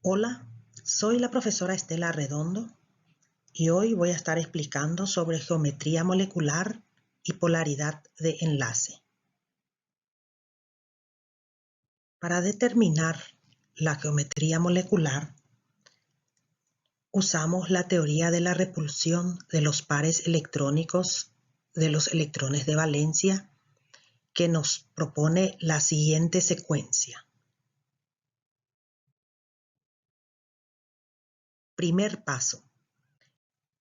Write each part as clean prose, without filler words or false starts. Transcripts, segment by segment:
Hola, soy la profesora Estela Redondo y hoy voy a estar explicando sobre geometría molecular y polaridad de enlace. Para determinar la geometría molecular, usamos la teoría de la repulsión de los pares electrónicos de los electrones de valencia, que nos propone la siguiente secuencia. Primer paso: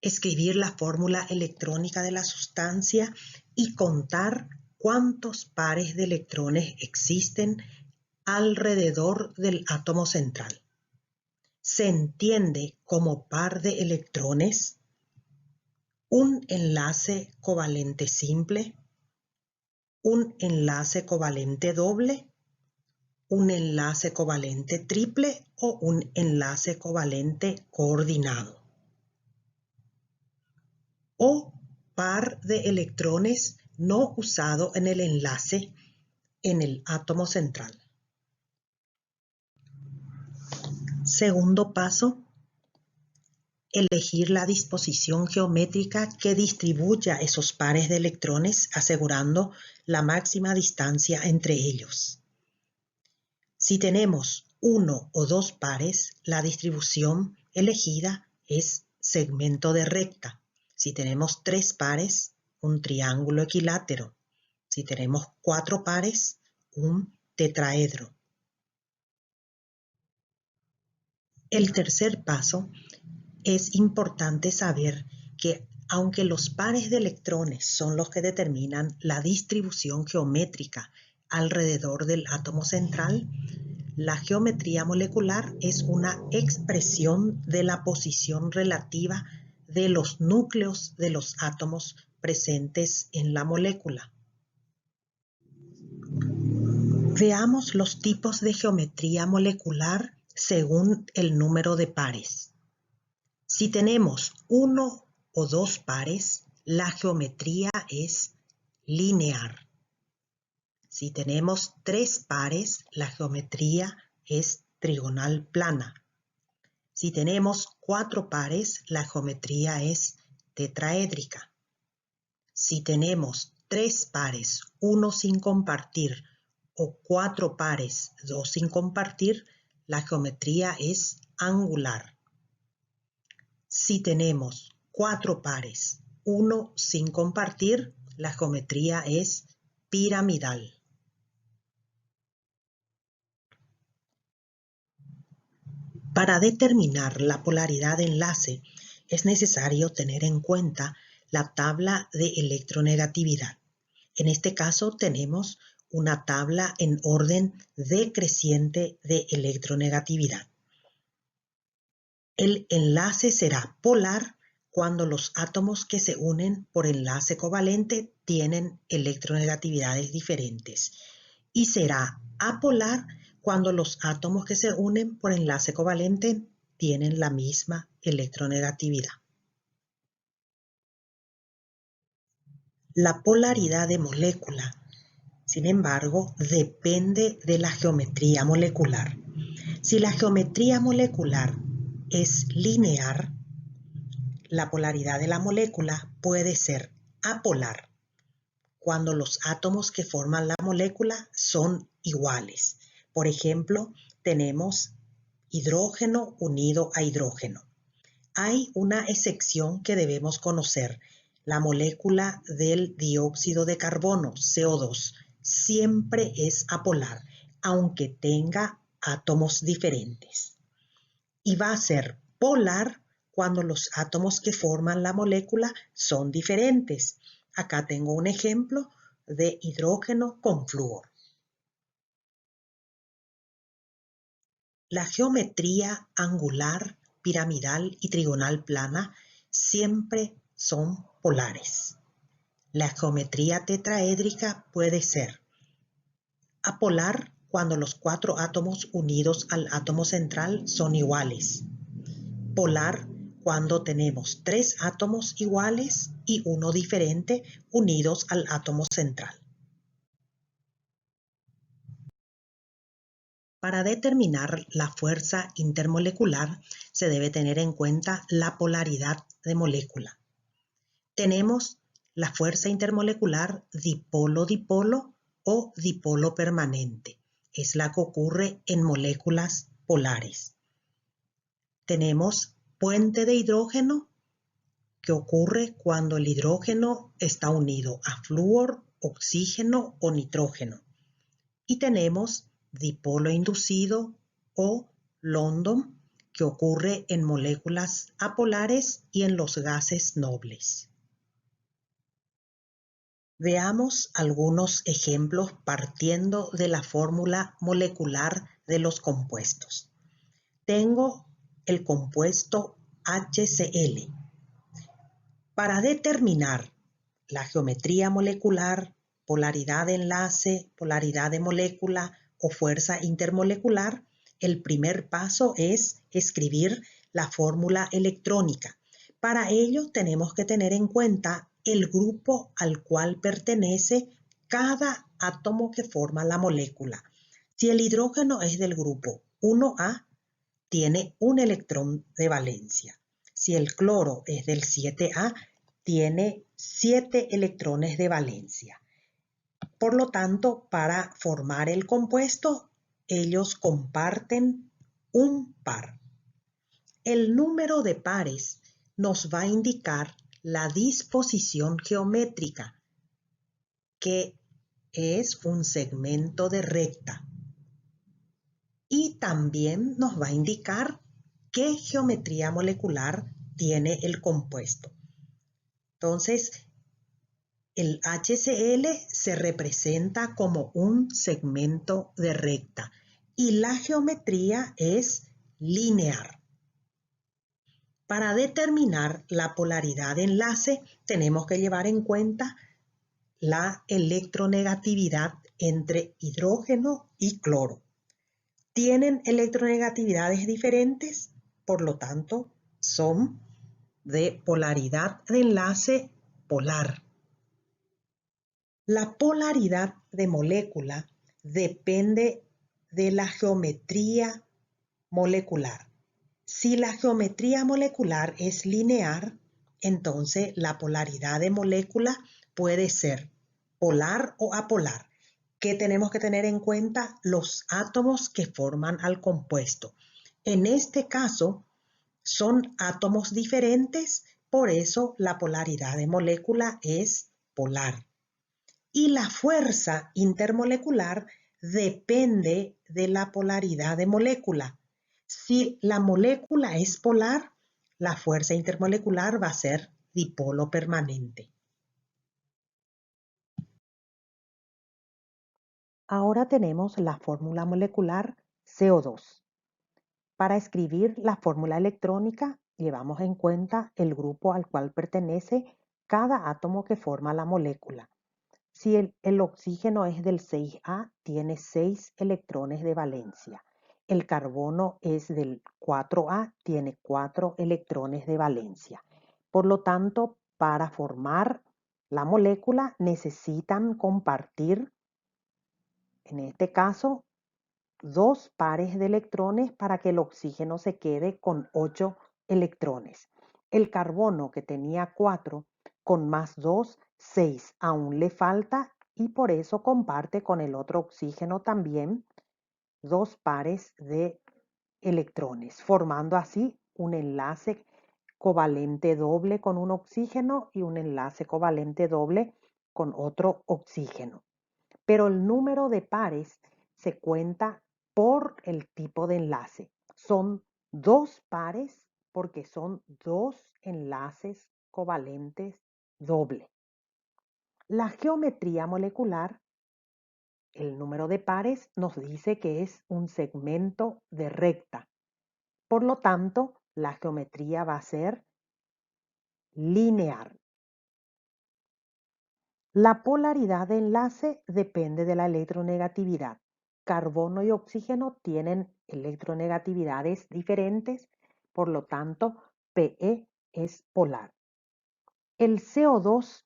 escribir la fórmula electrónica de la sustancia y contar cuántos pares de electrones existen alrededor del átomo central. Se entiende como par de electrones un enlace covalente simple, un enlace covalente doble, un enlace covalente triple o un enlace covalente coordinado, o par de electrones no usado en el enlace en el átomo central. Segundo paso: elegir la disposición geométrica que distribuya esos pares de electrones, asegurando la máxima distancia entre ellos. Si tenemos uno o dos pares, la distribución elegida es segmento de recta. Si tenemos tres pares, un triángulo equilátero. Si tenemos cuatro pares, un tetraedro. El tercer paso: es importante saber que aunque los pares de electrones son los que determinan la distribución geométrica alrededor del átomo central, la geometría molecular es una expresión de la posición relativa de los núcleos de los átomos presentes en la molécula. Veamos los tipos de geometría molecular según el número de pares. Si tenemos uno o dos pares, la geometría es lineal. Si tenemos tres pares, la geometría es trigonal plana. Si tenemos cuatro pares, la geometría es tetraédrica. Si tenemos tres pares, uno sin compartir, o cuatro pares, dos sin compartir, la geometría es angular. Si tenemos cuatro pares, uno sin compartir, la geometría es piramidal. Para determinar la polaridad de enlace, es necesario tener en cuenta la tabla de electronegatividad. En este caso tenemos una tabla en orden decreciente de electronegatividad. El enlace será polar cuando los átomos que se unen por enlace covalente tienen electronegatividades diferentes, y será apolar cuando los átomos que se unen por enlace covalente tienen la misma electronegatividad. La polaridad de molécula, sin embargo, depende de la geometría molecular. Si la geometría molecular es lineal, la polaridad de la molécula puede ser apolar cuando los átomos que forman la molécula son iguales. Por ejemplo, tenemos hidrógeno unido a hidrógeno. Hay una excepción que debemos conocer: la molécula del dióxido de carbono, CO2, siempre es apolar, aunque tenga átomos diferentes. Y va a ser polar cuando los átomos que forman la molécula son diferentes. Acá tengo un ejemplo de hidrógeno con flúor. La geometría angular, piramidal y trigonal plana siempre son polares. La geometría tetraédrica puede ser apolar cuando los cuatro átomos unidos al átomo central son iguales. Polar cuando tenemos tres átomos iguales y uno diferente unidos al átomo central. Para determinar la fuerza intermolecular se debe tener en cuenta la polaridad de molécula. Tenemos la fuerza intermolecular dipolo-dipolo o dipolo permanente. Es la que ocurre en moléculas polares. Tenemos puente de hidrógeno, que ocurre cuando el hidrógeno está unido a flúor, oxígeno o nitrógeno. Y tenemos dipolo inducido o London, que ocurre en moléculas apolares y en los gases nobles. Veamos algunos ejemplos partiendo de la fórmula molecular de los compuestos. Tengo el compuesto HCl. Para determinar la geometría molecular, polaridad de enlace, polaridad de molécula o fuerza intermolecular, el primer paso es escribir la fórmula electrónica. Para ello tenemos que tener en cuenta el grupo al cual pertenece cada átomo que forma la molécula. Si el hidrógeno es del grupo 1A, tiene un electrón de valencia. Si el cloro es del 7A, tiene 7 electrones de valencia. Por lo tanto, para formar el compuesto, ellos comparten un par. El número de pares nos va a indicar la disposición geométrica, que es un segmento de recta. Y también nos va a indicar qué geometría molecular tiene el compuesto. Entonces, el HCl se representa como un segmento de recta y la geometría es lineal. Para determinar la polaridad de enlace, tenemos que llevar en cuenta la electronegatividad entre hidrógeno y cloro. Tienen electronegatividades diferentes, por lo tanto, son de polaridad de enlace polar. La polaridad de molécula depende de la geometría molecular. Si la geometría molecular es lineal, entonces la polaridad de molécula puede ser polar o apolar. ¿Qué tenemos que tener en cuenta? Los átomos que forman al compuesto. En este caso, son átomos diferentes, por eso la polaridad de molécula es polar. Y la fuerza intermolecular depende de la polaridad de molécula. Si la molécula es polar, la fuerza intermolecular va a ser dipolo permanente. Ahora tenemos la fórmula molecular CO2. Para escribir la fórmula electrónica, llevamos en cuenta el grupo al cual pertenece cada átomo que forma la molécula. Si el oxígeno es del 6A, tiene 6 electrones de valencia. El carbono es del 4A, tiene 4 electrones de valencia. Por lo tanto, para formar la molécula necesitan compartir, en este caso, 2 pares de electrones para que el oxígeno se quede con 8 electrones. El carbono, que tenía 4, con más 2, 6, aún le falta y por eso comparte con el otro oxígeno también 2 pares de electrones, formando así un enlace covalente doble con un oxígeno y un enlace covalente doble con otro oxígeno. Pero el número de pares se cuenta por el tipo de enlace. Son 2 pares porque son 2 enlaces covalentes doble. La geometría molecular, el número de pares, nos dice que es un segmento de recta. Por lo tanto, la geometría va a ser lineal. La polaridad de enlace depende de la electronegatividad. Carbono y oxígeno tienen electronegatividades diferentes, por lo tanto, Pe es polar. El CO2,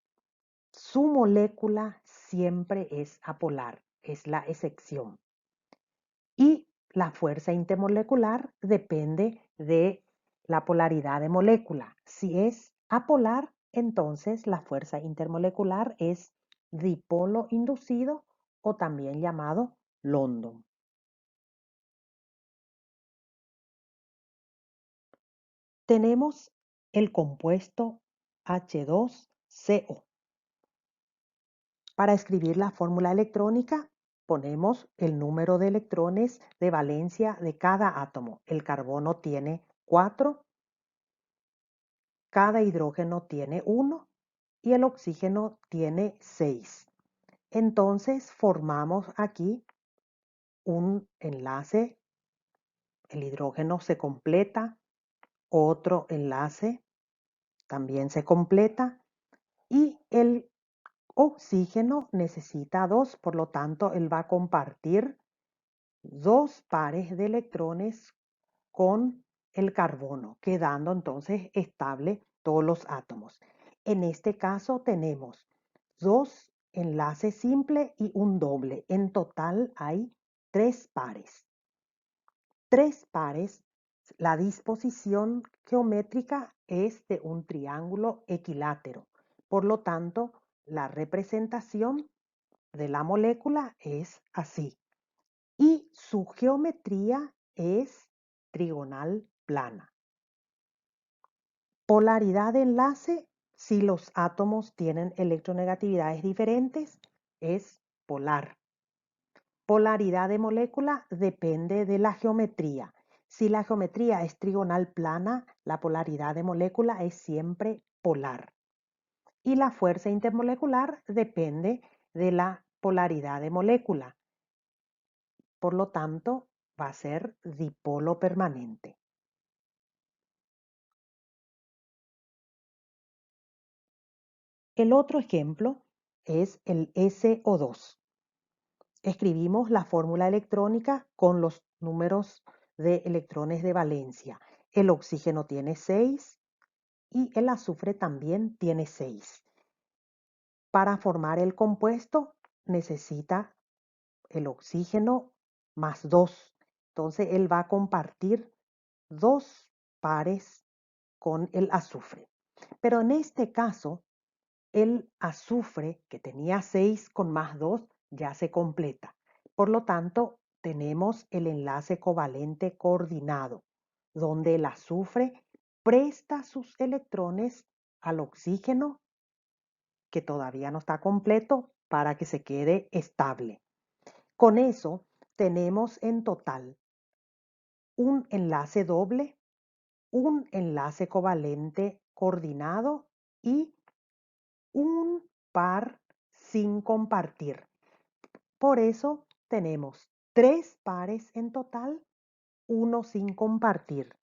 su molécula siempre es apolar, es la excepción. Y la fuerza intermolecular depende de la polaridad de molécula. Si es apolar, entonces la fuerza intermolecular es dipolo inducido o también llamado London. Tenemos el compuesto H2CO. Para escribir la fórmula electrónica, ponemos el número de electrones de valencia de cada átomo. El carbono tiene 4, cada hidrógeno tiene 1 y el oxígeno tiene 6. Entonces formamos aquí un enlace, el hidrógeno se completa, otro enlace también se completa y el oxígeno necesita 2, por lo tanto él va a compartir 2 pares de electrones con el carbono, quedando entonces estable todos los átomos. En este caso tenemos 2 enlaces simples y un doble. En total hay 3 pares. 3 pares, la disposición geométrica es de un triángulo equilátero. Por lo tanto, la representación de la molécula es así. Y su geometría es trigonal plana. Polaridad de enlace, si los átomos tienen electronegatividades diferentes, es polar. Polaridad de molécula depende de la geometría. Si la geometría es trigonal plana, la polaridad de molécula es siempre polar. Y la fuerza intermolecular depende de la polaridad de molécula. Por lo tanto, va a ser dipolo permanente. El otro ejemplo es el SO2. Escribimos la fórmula electrónica con los números de electrones de valencia. El oxígeno tiene 6 y el azufre también tiene 6. Para formar el compuesto necesita el oxígeno más 2. Entonces él va a compartir 2 pares con el azufre. Pero en este caso, el azufre que tenía 6 con más 2 ya se completa. Por lo tanto, tenemos el enlace covalente coordinado, donde el azufre presta sus electrones al oxígeno que todavía no está completo para que se quede estable. Con eso tenemos en total un enlace doble, un enlace covalente coordinado y un par sin compartir. Por eso tenemos 3 pares en total, uno sin compartir.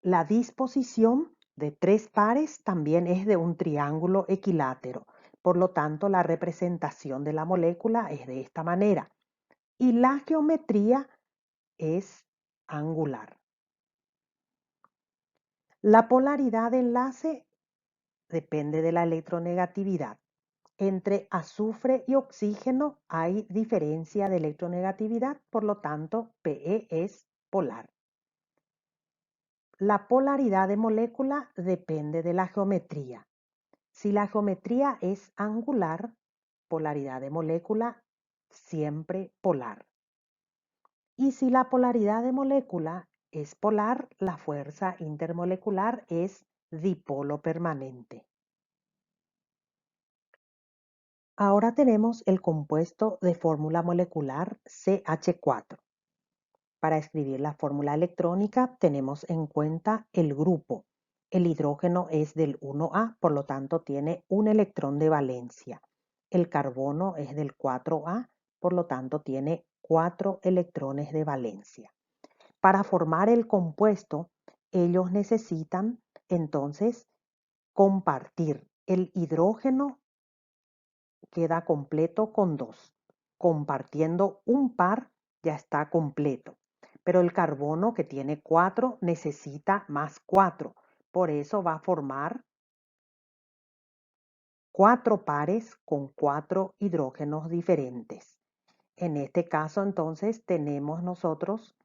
La disposición de 3 pares también es de un triángulo equilátero. Por lo tanto, la representación de la molécula es de esta manera. Y la geometría es angular. La polaridad de enlace depende de la electronegatividad. Entre azufre y oxígeno hay diferencia de electronegatividad, por lo tanto, Pe es polar. La polaridad de molécula depende de la geometría. Si la geometría es angular, polaridad de molécula siempre polar. Y si la polaridad de molécula es polar, la fuerza intermolecular es dipolo permanente. Ahora tenemos el compuesto de fórmula molecular CH4. Para escribir la fórmula electrónica tenemos en cuenta el grupo. El hidrógeno es del 1A, por lo tanto tiene un electrón de valencia. El carbono es del 4A, por lo tanto tiene 4 electrones de valencia. Para formar el compuesto, ellos necesitan entonces compartir. El hidrógeno queda completo con 2. Compartiendo un par ya está completo. Pero el carbono que tiene 4 necesita más 4. Por eso va a formar 4 pares con 4 hidrógenos diferentes. En este caso, entonces, tenemos nosotros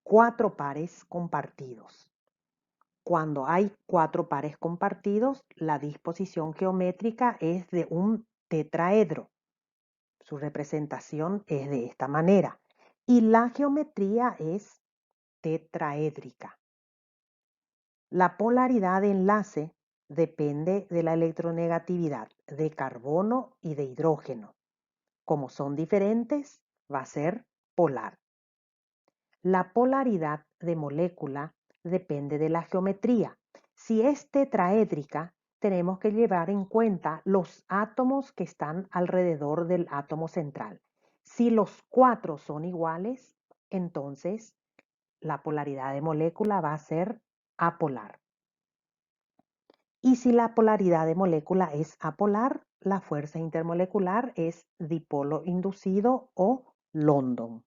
4 pares compartidos. Cuando hay 4 pares compartidos, la disposición geométrica es de un tetraedro. Su representación es de esta manera. Y la geometría es tetraédrica. La polaridad de enlace depende de la electronegatividad de carbono y de hidrógeno. Como son diferentes, va a ser polar. La polaridad de molécula depende de la geometría. Si es tetraédrica, tenemos que llevar en cuenta los átomos que están alrededor del átomo central. Si los 4 son iguales, entonces la polaridad de molécula va a ser apolar. Y si la polaridad de molécula es apolar, la fuerza intermolecular es dipolo inducido o London.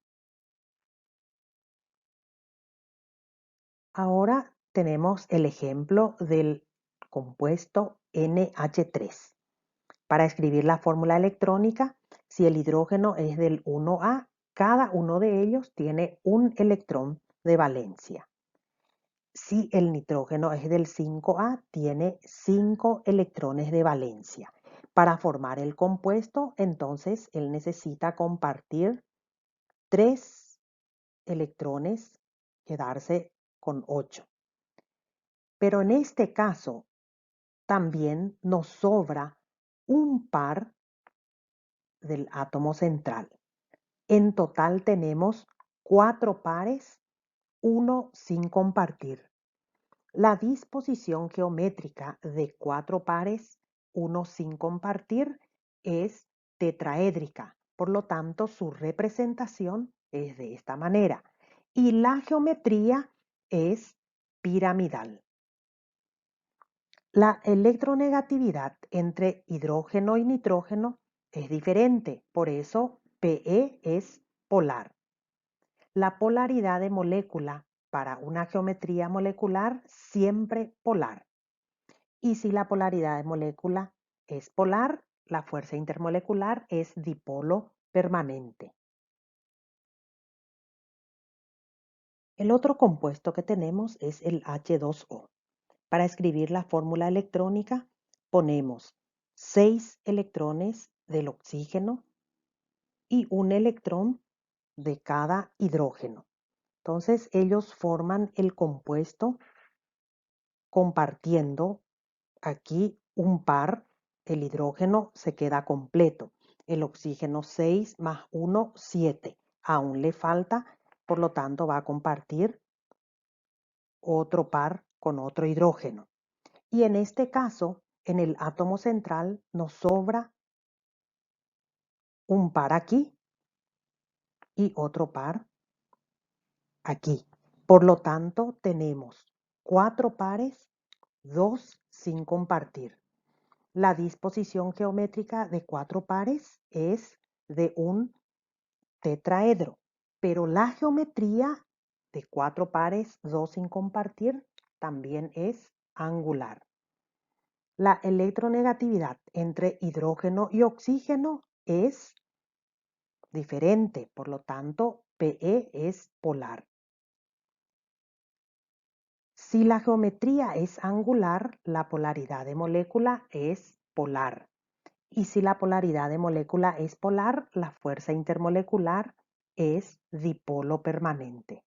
Ahora tenemos el ejemplo del compuesto NH3. Para escribir la fórmula electrónica, si el hidrógeno es del 1A, cada uno de ellos tiene un electrón de valencia. Si el nitrógeno es del 5A, tiene 5 electrones de valencia. Para formar el compuesto, entonces, él necesita compartir 3 electrones, quedarse con 8. Pero en este caso, también nos sobra un par del átomo central. En total tenemos 4 pares, uno sin compartir. La disposición geométrica de 4 pares, uno sin compartir, es tetraédrica. Por lo tanto, su representación es de esta manera. Y la geometría es piramidal. La electronegatividad entre hidrógeno y nitrógeno es diferente, por eso Pe es polar. La polaridad de molécula para una geometría molecular siempre polar. Y si la polaridad de molécula es polar, la fuerza intermolecular es dipolo permanente. El otro compuesto que tenemos es el H2O. Para escribir la fórmula electrónica ponemos 6 electrones del oxígeno y un electrón de cada hidrógeno. Entonces ellos forman el compuesto compartiendo aquí un par, el hidrógeno se queda completo. El oxígeno 6 más 1, 7. Aún le falta, por lo tanto va a compartir otro par con otro hidrógeno. Y en este caso, en el átomo central nos sobra un par aquí y otro par aquí. Por lo tanto, tenemos 4 pares, 2 sin compartir. La disposición geométrica de 4 pares es de un tetraedro, pero la geometría de 4 pares, 2 sin compartir, también es angular. La electronegatividad entre hidrógeno y oxígeno es diferente, por lo tanto, Pe es polar. Si la geometría es angular, la polaridad de molécula es polar. Y si la polaridad de molécula es polar, la fuerza intermolecular es dipolo permanente.